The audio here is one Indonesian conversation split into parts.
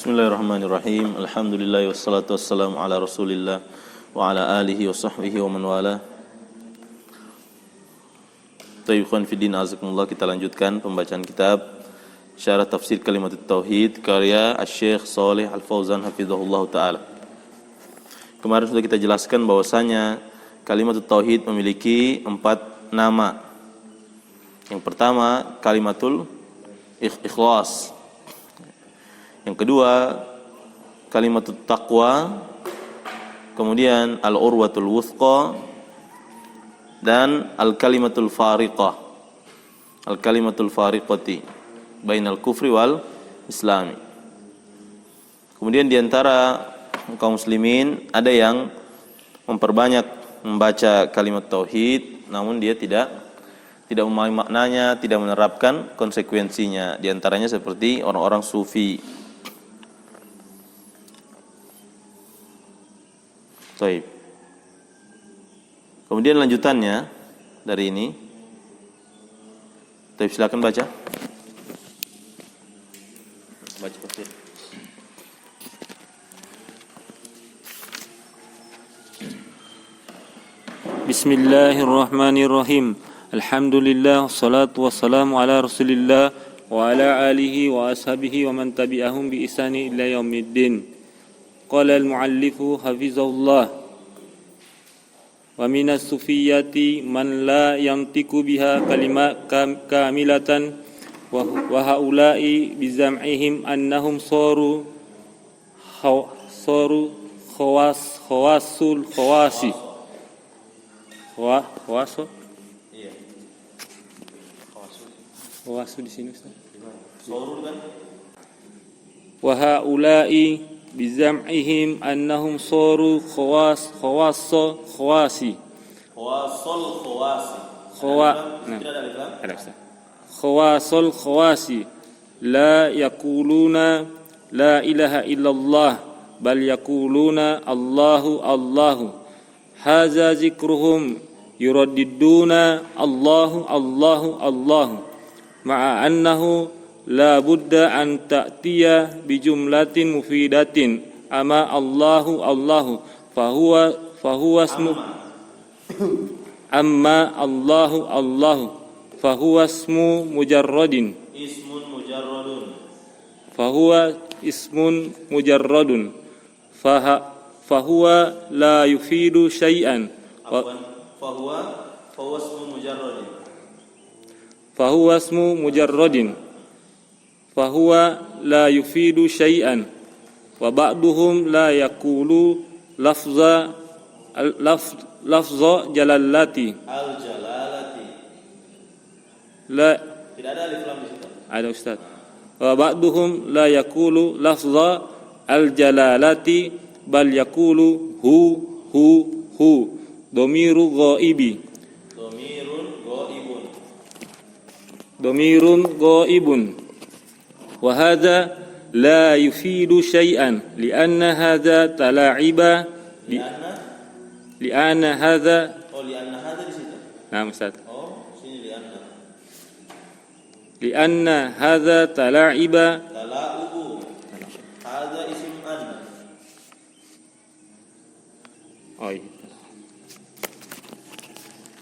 Bismillahirrahmanirrahim. Alhamdulillah wassalatu wassalamu ala Rasulillah wa ala alihi wa sahbihi wa man wala. Tayyibun fiddin azakumullah, kita lanjutkan pembacaan kitab Syarah Tafsir Kalimatut Tauhid karya Asy-Syaikh Shalih Al-Fauzan hafizahullah taala. Kemarin sudah kita jelaskan bahwasanya Kalimatut Tauhid memiliki 4 nama. Yang pertama Kalimatul Ikhlas. Yang kedua Kalimatut Taqwa, kemudian Al-Urwatul Wuthqa, dan Al-Kalimatul Fariqah. Al-Kalimatul Fariqati bainal kufri wal islami. Kemudian di antara kaum muslimin ada yang memperbanyak membaca kalimat tauhid namun dia tidak memahami maknanya, tidak menerapkan konsekuensinya. Di antaranya seperti orang-orang sufi. Baik. Kemudian lanjutannya dari ini. Baik, silakan baca. Baca tafsir. Bismillahirrahmanirrahim. Alhamdulillah, wassalatu wassalamu ala Rasulillah wa ala alihi wa ashabihi wa man tabi'ahum bi ihsani ila yaumiddin. Qala al-muallifu hafizahullah, wa minas sufiyyati man la yantiqu biha kalimat kamilatan wa haula'i bizam'ihim annahum saru khawasul khawasi khawasu khawasu di sini Ustaz. Saru kan? Wa haula'i bizam'ihim annahum saru khawasi khawasul khawasi la yaquluna la ilaha illallah bal yaquluna Allahu Allahu hadza zikruhum yuraddiduna Allahu Allahu Allahu ma'a annahu la budda an ta'tiya bi jumlatin mufidatin ama Allahu Allahu fahuwa ismu amma Allahu Allahu fahuwa ismu mujarradin fahuwa ismun mujarradun fahuwa la yufidu syai'an fahuwa ismu mujarradin fahuwa la yufidu syai'an wa ba'duhum la yaqulu lafza jalalati la tidak ada alif lam di situ. Ada Ustaz. Wa ba'duhum la yaqulu lafza al-jalalati bal yaqulu hu domirun ghaibun wa hadza la yufidu syai'an li'anna hadza tala'iba li'anna hadza di situ. Nah, Ustaz. Lianna hadza tala'ubu hadza ism anna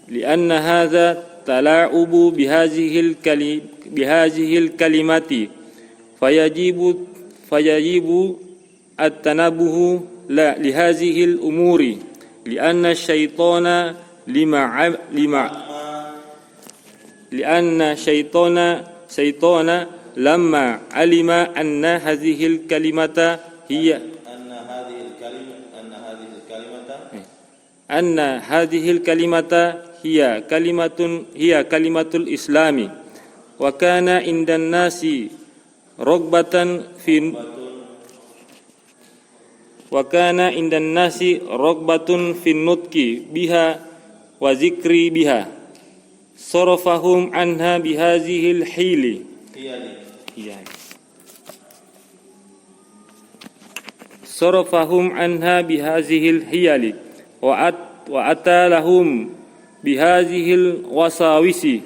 lianna hadza tala'ubu bihazihil kalimati fayajibu at-tanabuhu la lihazihil umuri lianna syaitana lianna syaitana lamma alima anna hadhil kalimata hiya kalimatul islami wa kana indan nasi ragbatan fin nutqi biha wa zikri biha sarafahum anha bihazihil hili sarafahum anha bihazihil hiyali wa atalahum bihazihil wasawisi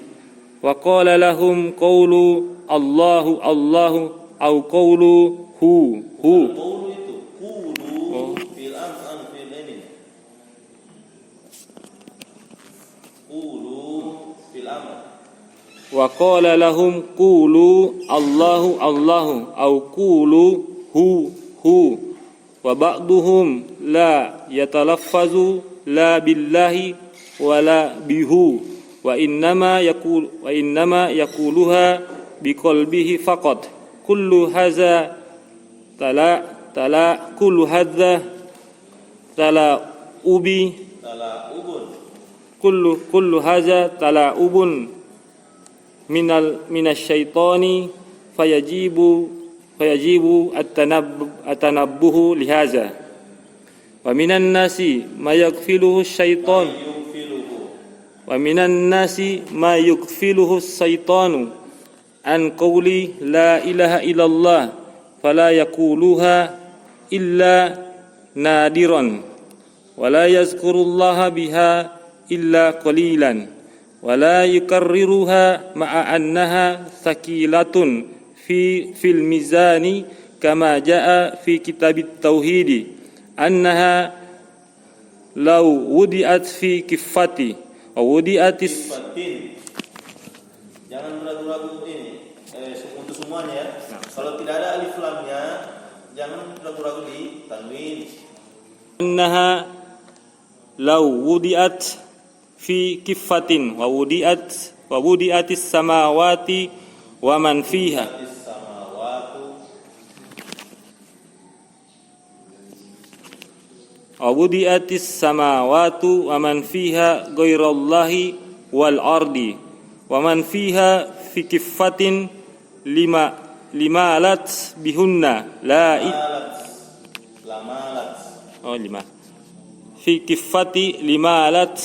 wa qala lahum qawlu Allahu Allahu au qawlu Hu. Qulu itu. Qulu fil amr fil ini. Qulu fil amr. Wa qala lahum qulu Allahu Allahu au qulu hu. Wa ba'duhum la yatalaffazu la billahi wa la bihu wa innama yaquluha biqalbihi faqat. Kullu hadza kullu hadza kullu hadza tala'ubun minasyaitani fayajibu at-tanabbuhu lihaza wa minan nasi ma yakfiluhu syaitan wa minan nasi ma yakfiluhu syaitanu an qawli la ilaha illallah fala yaquluha illa nadiran wa la yazkurullaha biha illa qalilan wa la yukarriruha ma'a annaha thaqilatun fil mizani kama jaa fi kitabit tauhidi annaha law wudi'at fi kiffati wa wudi'atis jangan ragu-ragu ini untuk semuanya ya. Kalau tidak ada alif lamnya jangan ragu-ragu di tanwin. Annaha law wudi'at fi kiffatin wa wudi'atis samawati wa man fiha wa wudi'atis samawatu wa man fiha ghairallahi wal ardi wa man fiha fi kiffatin limalat bihunna fi kiffati limalat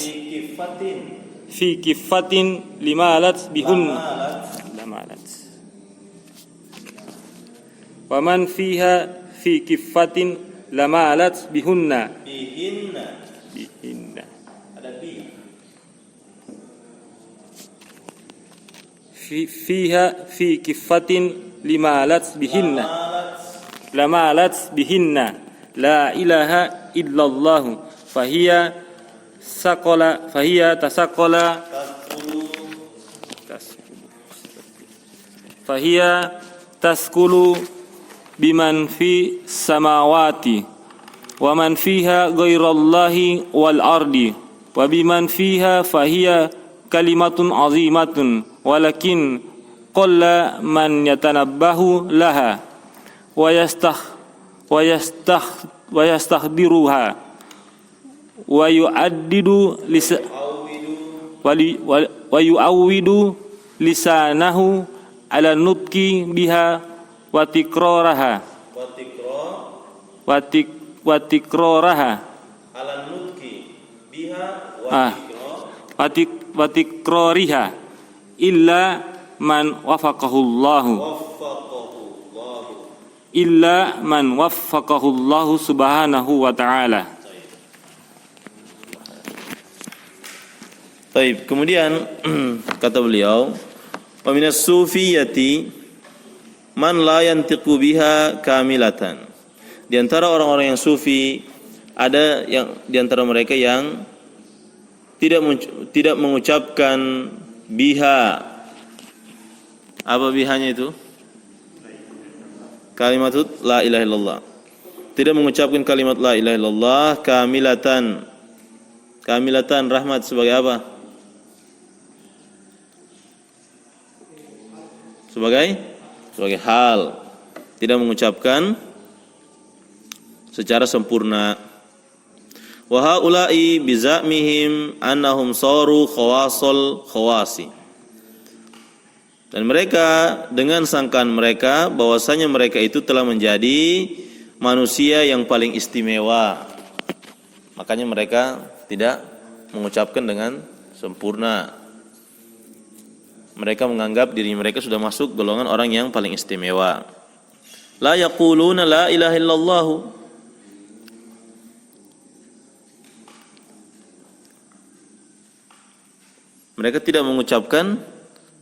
fi kiffatin limalat bihunna lamalat wa man fiha fi kiffatin lamalat bihinna ada bi fiha fi kiffatin lamalat bihinna la ilaha illallah fahiya taskulu biman fi samawati wa man fiha ghairallahi wal ardi wa biman fiha fahiya kalimatun azimatun walakin qalla man yatanabbahu laha wa yastahdiruha wa yu'addidu wa yu'awwidu lisanahu ala nutqi biha wa tikraraha ala nutqi biha wa tikrariha illa man waffaqahu Allah subhanahu wa ta'ala. Baik, kemudian kata beliau, wa minas sufiyati man la yantiqu biha kamilatan. Di antara orang-orang yang sufi ada yang di antara mereka yang tidak mengucapkan biha. Apa bihanya itu? Kalimat la ilaha illallah. Tidak mengucapkan kalimat la ilaha illallah kamilatan. Kamilatan rahmat sebagai apa? Sebagai hal, tidak mengucapkan secara sempurna. Wa haula'i bizamihim annahum saru khawasal khawasi. Dan mereka dengan sangkaan mereka bahwasanya mereka itu telah menjadi manusia yang paling istimewa. Makanya mereka tidak mengucapkan dengan sempurna. Mereka menganggap diri mereka sudah masuk golongan orang yang paling istimewa. La yaquluna la ilaha illallah. Mereka tidak mengucapkan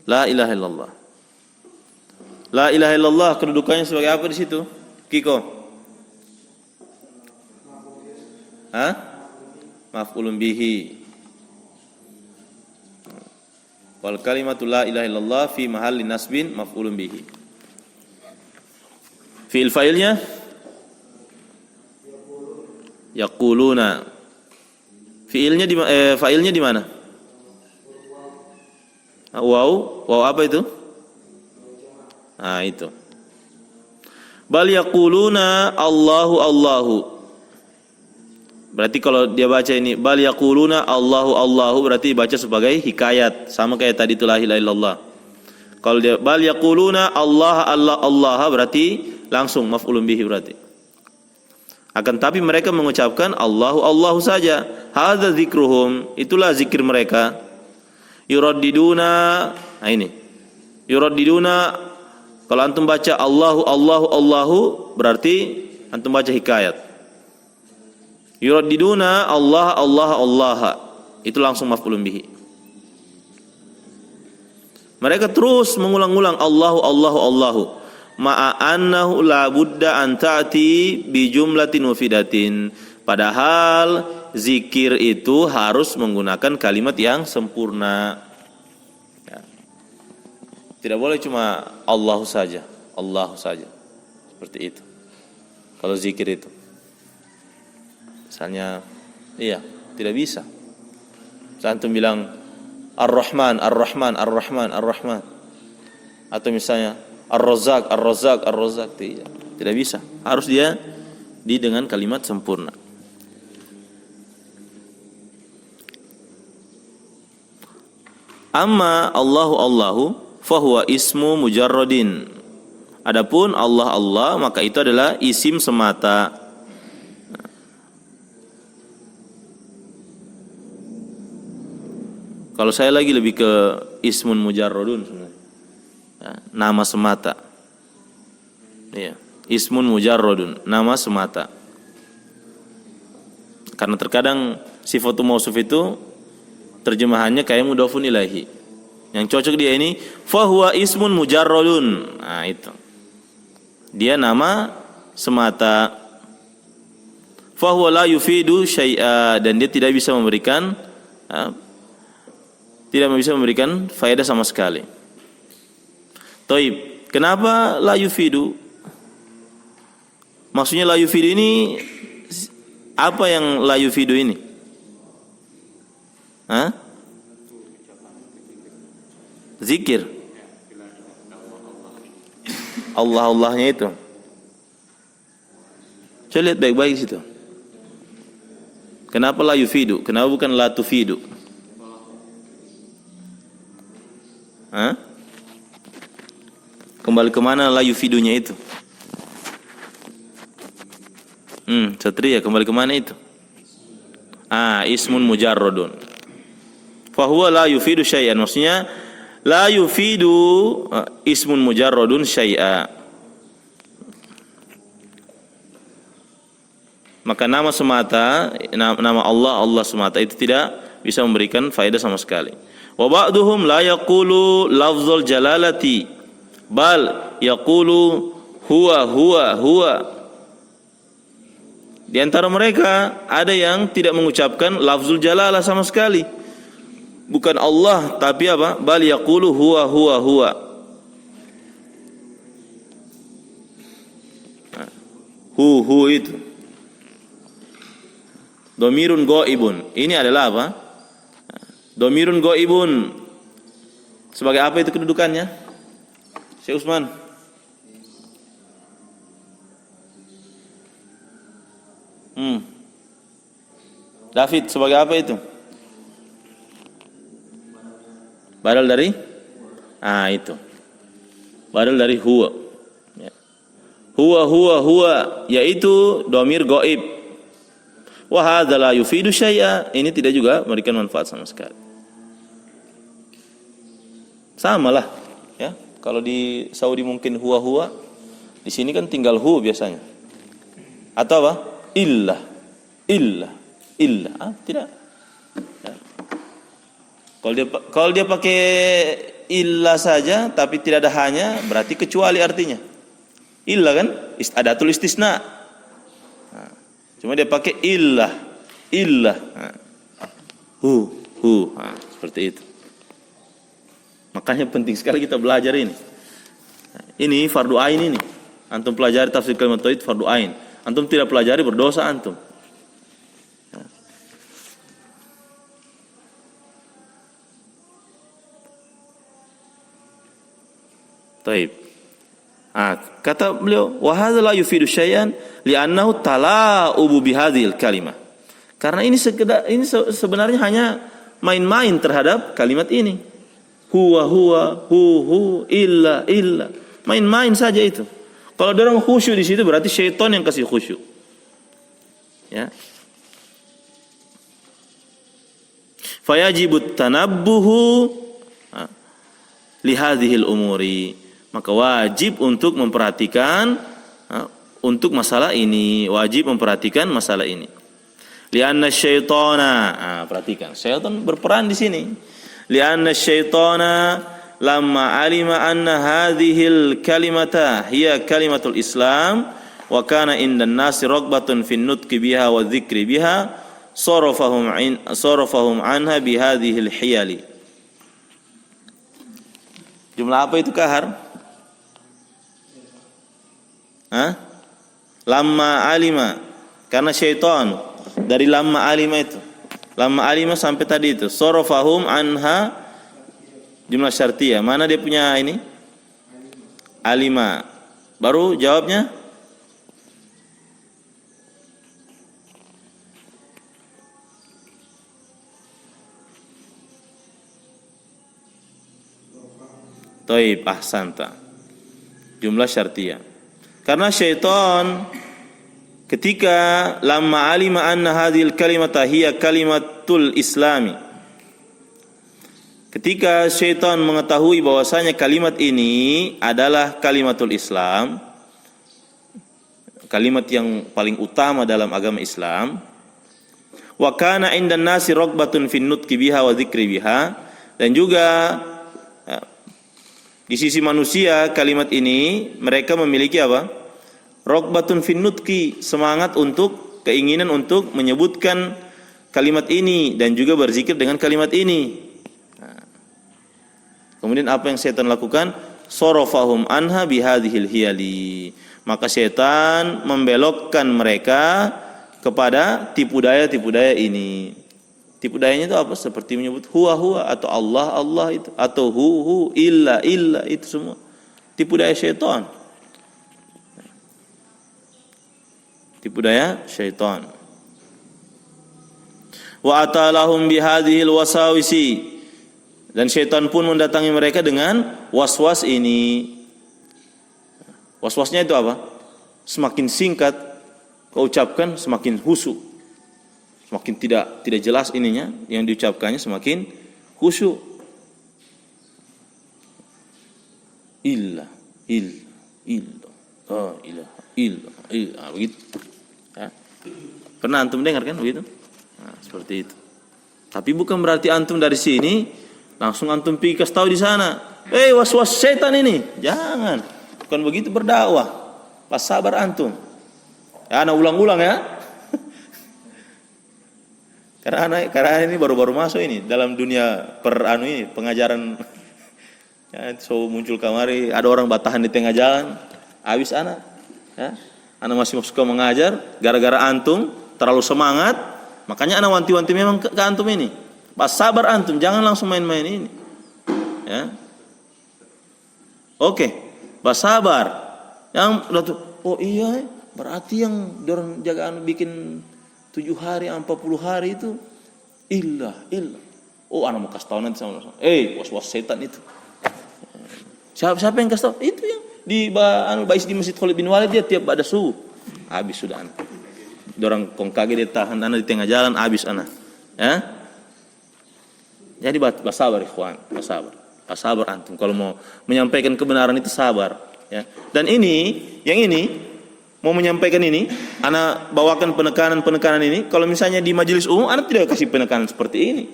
la ilaha illallah. La ilaha illallah kedudukannya sebagai apa di situ? Kiko? Hah? Maf'ulun bihi. Wal kalimatu la ilaha illallah fi mahalli nasbin maf'ulun bihi. Fi'il fa'ilnya yaquluna. Fa'ilnya di mana? Wow apa itu? Nah, itu. Bal yaquluna Allahu. Berarti kalau dia baca ini bal yaquluna Allahu berarti baca sebagai hikayat, sama kayak tadi itu la ilaha illallah. Kalau dia bal yaquluna Allah berarti langsung maf'ulun bihi berarti. Akan tapi mereka mengucapkan Allahu saja. Hadza dzikruhum, itulah zikir mereka. Yuraddiduna, nah ini. Yuraddiduna, kalau antum baca Allahu berarti antum baca hikayat. Yuraddiduna Allah, itu langsung maf'ulun bihi. Mereka terus mengulang-ulang Allahu. Ma'a annahu la budda an ta'ti bi jumlatin mufidatin. Padahal zikir itu harus menggunakan kalimat yang sempurna. Ya. Tidak boleh cuma Allahu saja. Seperti itu. Kalau zikir itu. Misalnya, tidak bisa. Misalnya antum bilang Ar-Rahman. Atau misalnya Ar-Razzaq. Tidak bisa. Harus dia dengan kalimat sempurna. Amma Allahu fahuwa ismu mujarradin. Adapun Allah maka itu adalah isim semata. Kalau saya lagi lebih ke ismun mujarradun sebenarnya. Nama semata. Iya, ismun mujarradun, nama semata. Karena terkadang sifatul mausuf itu terjemahannya kayak mudhofun ilaihi. Yang cocok dia ini fahuwa ismun mujarradun. Nah, itu. Dia nama semata. Fahuwa la yufidu syai'a, dan dia tidak bisa memberikan faedah sama sekali. Taib, kenapa la yufidu? Maksudnya la yufidu ini apa yang la yufidu ini? Zikir. Allahnya itu. Coba lihat baik-baik di situ. Kenapa la yufidu? Kenapa bukan la tufidu? Kembali kemana la yufidunya itu? Satria, kembali kemana itu? Ismun mujarradun. Fahuwa la yufidu syai'an. Maksudnya la yufidu ismun mujarradun syai'a. Maka nama semata, nama Allah semata itu tidak bisa memberikan faedah sama sekali. Wa ba'duhum la yaqulu lafzul jalalati bal yaqulu huwa. Di antara mereka ada yang tidak mengucapkan lafzul jalalah sama sekali. Bukan Allah tapi apa? Bal yaqulu huwa. Hu itu. Dhamirun ghaibun. Ini adalah apa? Dhamirun ghaibun. Sebagai apa itu kedudukannya? Syekh Utsman. David, sebagai apa itu? Badal dari? Itu. Badal dari huwa. Ya. Huwa, yaitu dhamir ghaib. Wa hadza la yufidu syai'a. Ini tidak juga memberikan manfaat sama sekali. Samalah, ya. Kalau di Saudi mungkin huwa, di sini kan tinggal hu biasanya. Atau apa? Illah. Tidak. Ya. Kalau dia pakai illah saja tapi tidak ada hanya, berarti kecuali artinya. Illa kan adatul istisna. Nah, cuma dia pakai illah. Nah, nah, seperti itu. Makanya penting sekali kita belajar ini. Ini fardu ain ini. Antum pelajari tafsir kalimat tauhid fardu ain. Antum tidak pelajari berdosa antum. Taib. Kata beliau, wa hadza la yufidu syai'an li'annahu tala'ubu bihadhil kalimah. Karena ini sebenarnya hanya main-main terhadap kalimat ini. Huwa, hu, illa. Main-main saja itu. Kalau ada orang khusyuk di situ berarti syaitan yang kasih khusyuk. Ya. Fayajibut tanabbuhu li hadhil umuri. Maka wajib untuk memperhatikan untuk masalah ini, wajib memperhatikan masalah ini. Lianna syaitana, perhatikan, syaitan berperan di sini. Lianna syaitana lamma alima anna hadhil kalimata hiya kalimatul Islam wa kana indan nasi ragbatun fin nutqi biha wa dzikri biha sarafahum anha bihadhil hiyali. Jumlah apa itu kahar? Lamma alima, karena syaitan dari lamma alima itu. Lamma alima sampai tadi itu sarafahum anha jumlah syartiyah. Mana dia punya ini? Alima. Baru jawabnya Taib, ahsanta. Jumlah syartiyah. Karena syaitan ketika lamma alima anna hadhil kalimata hiya kalimatul Islami. Ketika syaitan mengetahui bahwasanya kalimat ini adalah kalimatul Islam, kalimat yang paling utama dalam agama Islam, wa kana indan nasi ragbatun fin nutqi biha wa dzikri biha, dan juga di sisi manusia kalimat ini mereka memiliki apa? Ragbatun fin nutqi, semangat untuk, keinginan untuk menyebutkan kalimat ini dan juga berzikir dengan kalimat ini. Kemudian apa yang setan lakukan? Sarafahum anha bihadhil hiyali. Maka setan membelokkan mereka kepada tipu daya ini. Tipu dayanya itu apa? Seperti menyebut huwa atau Allah itu, atau hu illa itu semua tipu daya syaitan. Tipu daya syaitan. Wa atalahum bihadhil wasawisi, dan syaitan pun mendatangi mereka dengan waswas ini. Waswasnya itu apa? Semakin singkat kau ucapkan semakin khusyuk. Semakin tidak jelas ininya, yang diucapkannya semakin khusyuk. Illa. Oh, illa. Begitu. Ya. Pernah antum dengar kan begitu? Nah, seperti itu. Tapi bukan berarti antum dari sini langsung antum pergi kasih tahu di sana. Was-was setan ini. Jangan. Bukan begitu berdakwah. Pas sabar antum. Ya, ana ulang-ulang ya. Karena ini baru-baru masuk ini dalam dunia pengajaran. Ya, so muncul kamari, ada orang batahan di tengah jalan, habis anak. Ya, anak masih suka mengajar, gara-gara antum terlalu semangat, makanya anak wanti-wanti memang ke antum ini. Pas sabar antum, jangan langsung main-main ini. Ya, oke, pas sabar. Yang oh iya, berarti yang dorang jagaan bikin 7 hari, 40 hari itu illa. Oh, anak mau kasih tahu nanti sama was-was setan itu. Siapa yang kasih tahu? Itu yang di bais di Masjid Khalid bin Walid, dia tiap ada subuh. Habis sudah anak. Dorang kongkage dia tahan anak di tengah jalan, habis anak. Ya. Jadi sabar ikhwan, sabar antum kalau mau menyampaikan kebenaran itu sabar, ya. Dan yang ini mau menyampaikan ini, anak bawakan penekanan ini. Kalau misalnya di majelis umum, anak tidak kasih penekanan seperti ini.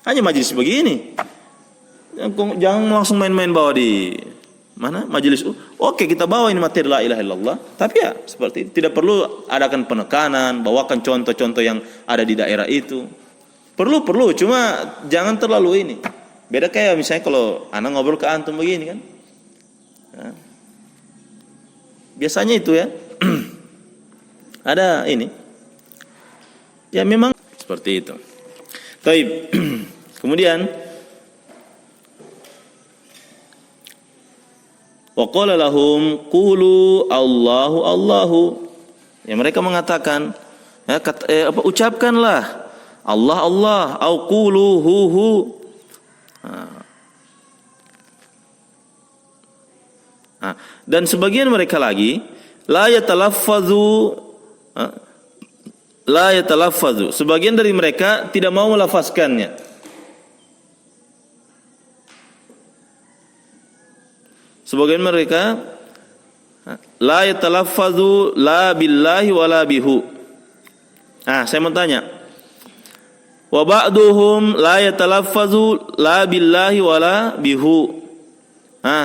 Hanya majelis begini. Jangan langsung main-main bawa di Mana majelis? Oke, kita bawa ini materi la ilaha illallah, tapi ya seperti itu. Tidak perlu adakan penekanan, bawakan contoh-contoh yang ada di daerah itu. Perlu, cuma jangan terlalu ini. Beda kayak misalnya kalau anak ngobrol ke antum begini kan. Nah, biasanya itu ya. Ada ini. Ya memang seperti itu. Baik. Kemudian wa qala lahum qulu Allahu Allahu. Ya mereka mengatakan ya ucapkanlah Allah Allah au qulu hu hu. Nah, dan sebagian mereka lagi la yatalaffadhu. Sebagian dari mereka tidak mau melafazkannya. Sebagian mereka la yatalaffadhu la billahi wala bihu. Saya mau tanya. Wa ba'duhum la yatalaffadhu la billahi wala bihu.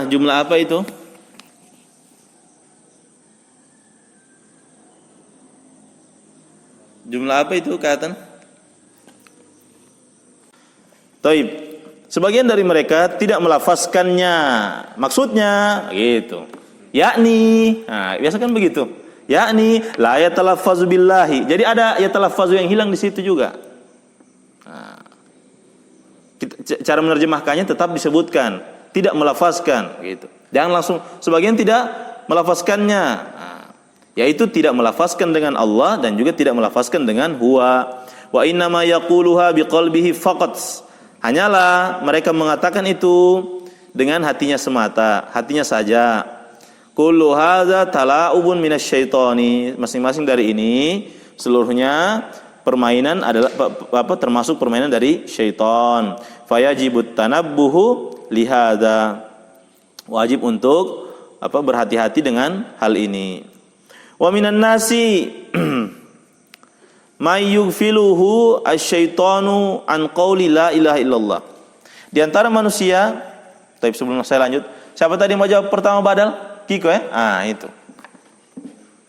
Jumlah apa itu? Jumlah apa itu kaitan? Taib. Sebagian dari mereka tidak melafazkannya. Maksudnya gitu. Yakni, biasa kan begitu. Yakni la yatalaffazu billahi. Jadi ada yatalaffazu yang hilang di situ juga. Cara menerjemahkannya tetap disebutkan, tidak melafazkan gitu. Jangan langsung sebagian tidak melafazkannya. Yaitu tidak melafazkan dengan Allah dan juga tidak melafazkan dengan huwa. Wa inna ma yaquluha biqalbihi faqat. Hanyalah mereka mengatakan itu dengan hatinya semata, hatinya saja. Kullu hadza tala'ubun minasyaitani. Masing-masing dari ini seluruhnya permainan adalah termasuk permainan dari syaitan. Fayajibut tanabbuhu lihadza. Wajib untuk berhati-hati dengan hal ini. Wa minan nasi may yughfiluhu asyaitanu an qauli la ilaha illallah. Di antara manusia, tapi sebelum saya lanjut, siapa tadi mau jawab pertama badal? Kiko ya? Itu.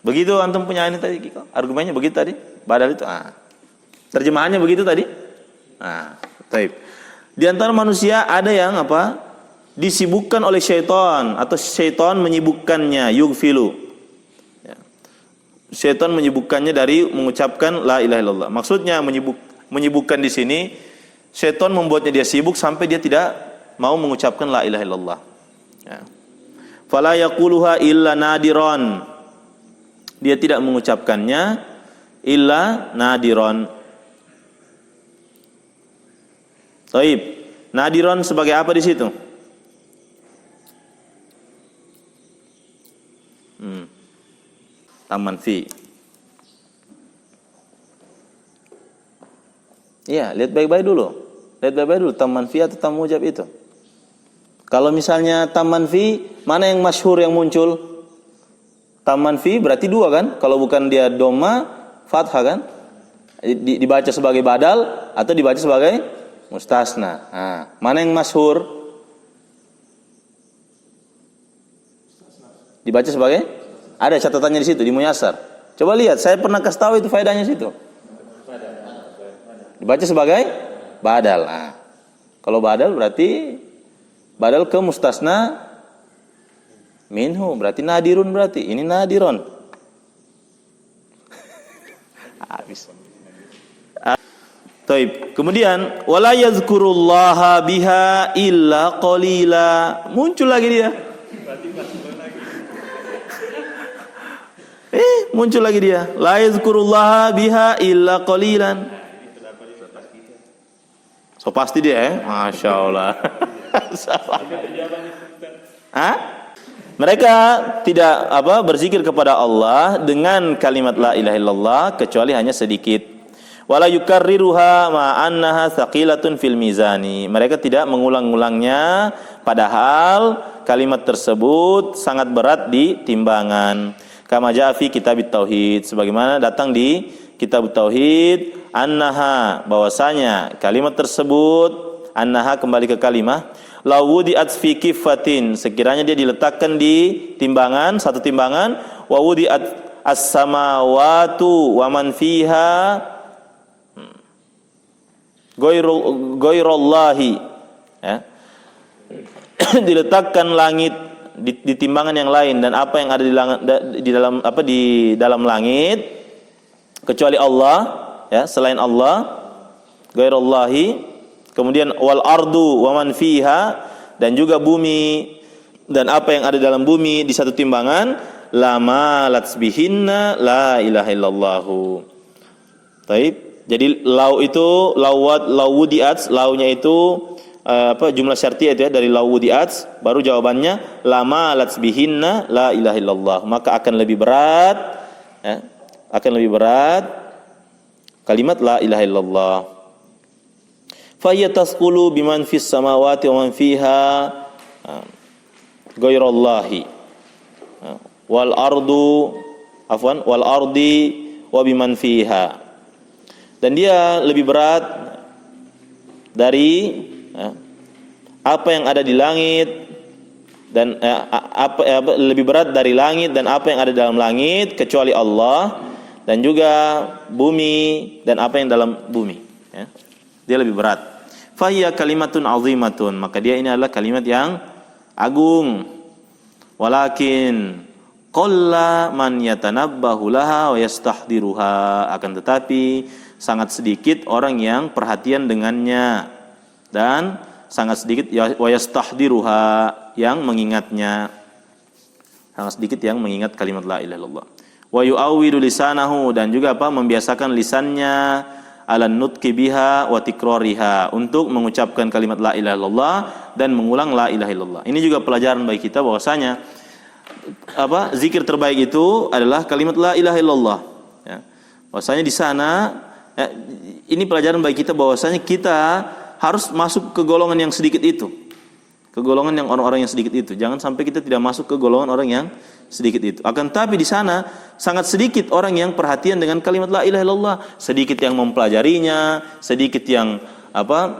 Begitu antum punya ini tadi Kiko? Argumennya begitu tadi? Badal itu? Terjemahannya begitu tadi? Baik. Di antara manusia ada yang disibukkan oleh syaitan atau syaitan menyibukkannya, yughfilu. Syaitan menyibukkannya dari mengucapkan la ilaha illallah. Maksudnya menyibukkan di sini, syaitan membuatnya dia sibuk sampai dia tidak mau mengucapkan la ilaha illallah. Fala yaquluha illa nadiran. Dia tidak mengucapkannya illa nadiran. Taib. Nadiran sebagai apa di situ? Taman fi. Iya, lihat baik-baik dulu. Lihat baik-baik dulu taman fi atau tam mujab itu. Kalau misalnya taman fi, mana yang masyhur yang muncul? Taman fi berarti dua kan? Kalau bukan dia doma, fathah kan? Dibaca sebagai badal atau dibaca sebagai mustasna. Mana yang masyhur? Dibaca sebagai? Ada catatannya di situ di Muyassar. Coba lihat, saya pernah kasih tahu itu faedahnya situ. Dibaca sebagai badal. Kalau badal berarti badal ke mustasna minhu, berarti nadirun berarti. Ini nadiron. Habis. Taib. Kemudian wala yazkurullaha biha illa qalila. Muncul lagi dia. Muncul lagi dia. La yazkurullaha biha illa qalilan. So pasti dia Masya Allah. Mereka tidak berzikir kepada Allah dengan kalimat la ilaha illallah kecuali hanya sedikit. Wala yukarriruha ma annaha thaqilatun fil mizani. Mereka tidak mengulang-ulangnya padahal kalimat tersebut sangat berat di timbangan. Kama jaa fi kitabit tauhid, sebagaimana datang di kitab tauhid, annaha, bahwasanya kalimat tersebut, annaha kembali ke kalimah, Law wudi'at fi kiffatin, sekiranya dia diletakkan di timbangan, satu timbangan, wa wudi'at as-samawatu wa man fiha ghairallahi, ya. Diletakkan langit di timbangan yang lain dan apa yang ada di dalam langit kecuali Allah, ya, selain Allah, ghairallahi. Kemudian wal ardu wa man fiha, dan juga bumi dan apa yang ada dalam bumi di satu timbangan, lama latsbihinna la ilaha illallahu. Taib. Jadi lau itu lawudiat, launya itu jumlah syartiyah itu, ya, dari lawudiat, baru jawabannya lama latsbihinna la ilaha illallah. Maka akan lebih berat, ya, kalimat la ilaha illallah. Faya tasqulu biman fis samawati wa man fiha ghairallahi wal ardi wa biman fiha. Dan dia lebih berat dari apa yang ada di langit dan lebih berat dari langit dan apa yang ada dalam langit kecuali Allah, dan juga bumi dan apa yang dalam bumi, ya. Dia lebih berat. Fahiya kalimatun azimatun, maka dia ini adalah kalimat yang agung. Walakin qalla man yatanabbahu laha wa yastahdiruha, akan tetapi sangat sedikit orang yang perhatian dengannya dan sangat sedikit wa yastahdiruha, yang mengingatnya. Sangat sedikit yang mengingat kalimat la ilaha illallah. Wa yu'awwidu lisanahu, dan juga membiasakan lisannya alan nutqi biha wa tikrariha, untuk mengucapkan kalimat la ilaha illallah dan mengulang la ilaha illallah. Ini juga pelajaran bagi kita bahwasanya zikir terbaik itu adalah kalimat la ilaha illallah, ya. Bahwasanya di sana, ya, ini pelajaran bagi kita bahwasanya kita harus masuk ke golongan yang sedikit itu. Ke golongan yang orang-orang yang sedikit itu. Jangan sampai kita tidak masuk ke golongan orang yang sedikit itu. Akan tapi di sana sangat sedikit orang yang perhatian dengan kalimat la ilaha illallah, sedikit yang mempelajarinya, sedikit yang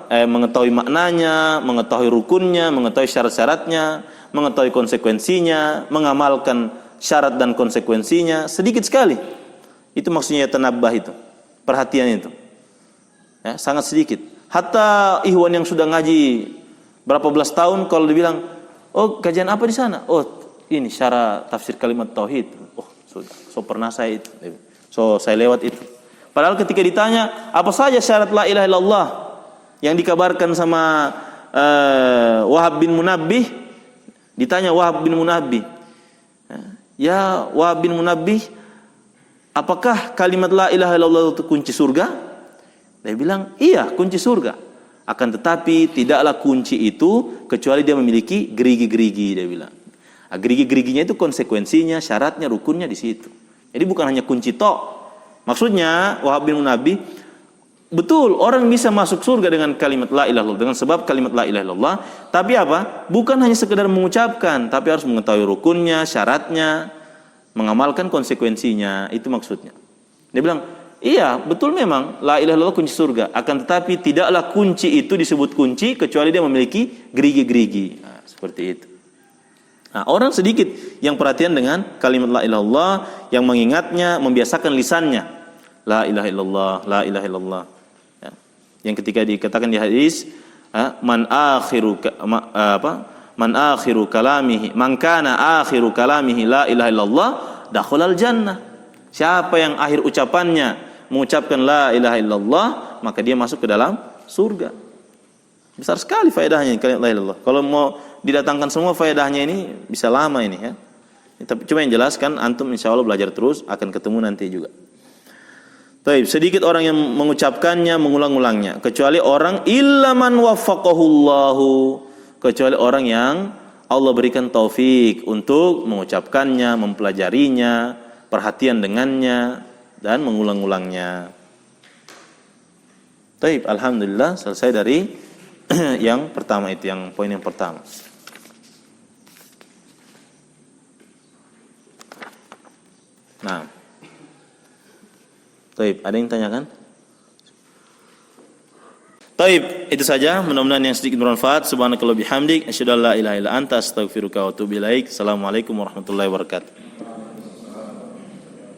mengetahui maknanya, mengetahui rukunnya, mengetahui syarat-syaratnya, mengetahui konsekuensinya, mengamalkan syarat dan konsekuensinya, sedikit sekali. Itu maksudnya tanabbah itu, perhatian itu, ya, sangat sedikit. Hatta ikhwan yang sudah ngaji berapa belas tahun, kalau dibilang, oh kajian apa di sana? Oh ini syarah tafsir kalimat tauhid. Oh sudah, pernah saya itu. Saya lewat itu. Padahal ketika ditanya apa saja syarat la ilaha illallah yang dikabarkan sama Wahab bin Munabbih, ditanya Wahab bin Munabbih, ya Wahab bin Munabbih, apakah kalimat la ilaha illallah itu kunci surga? Dia bilang, iya kunci surga. Akan tetapi tidaklah kunci itu kecuali dia memiliki gerigi-gerigi, dia bilang. Gerigi-geriginya itu konsekuensinya, syaratnya, rukunnya di situ. Jadi bukan hanya kunci tok. Maksudnya Wahab bin Munabbih, betul orang bisa masuk surga dengan kalimat la ilaha illallah, dengan sebab kalimat la ilaha illallah. Tapi apa? Bukan hanya sekedar mengucapkan, tapi harus mengetahui rukunnya, syaratnya, mengamalkan konsekuensinya. Itu maksudnya. Dia bilang, iya, betul memang la ilaha illallah kunci surga. Akan tetapi tidaklah kunci itu disebut kunci kecuali dia memiliki gerigi-gerigi. Nah, seperti itu. Nah, orang sedikit yang perhatian dengan kalimat la ilaha illallah, yang mengingatnya, membiasakan lisannya. La ilaha illallah, la ilaha illallah. Ya. Yang ketika dikatakan di hadis, man akhiru kalamihi, man kana akhiru kalamihi la ilaha illallah, dakhalal jannah. Siapa yang akhir ucapannya mengucapkan la ilaha illallah, maka dia masuk ke dalam surga. Besar sekali faedahnya kalimat la ilaha illallah. Kalau mau didatangkan semua faedahnya ini bisa lama ini, ya. Tapi cuma yang jelaskan, antum insyaallah belajar terus akan ketemu nanti juga. Baik, sedikit orang yang mengucapkannya, mengulang-ulangnya, kecuali orang illaman waffaqahullahu, kecuali orang yang Allah berikan taufik untuk mengucapkannya, mempelajarinya, perhatian dengannya dan mengulang-ulangnya. Baik, alhamdulillah selesai dari yang pertama itu, yang poin yang pertama. Nah, baik, ada yang tanyakan? Taib, itu saja. Mudah-mudahan yang sedikit bermanfaat. Subhanakallah bihamdik. Asyhadu an la ilaha illa anta astaghfiruka wa atubu ilaik. Assalamualaikum warahmatullahi wabarakatuh.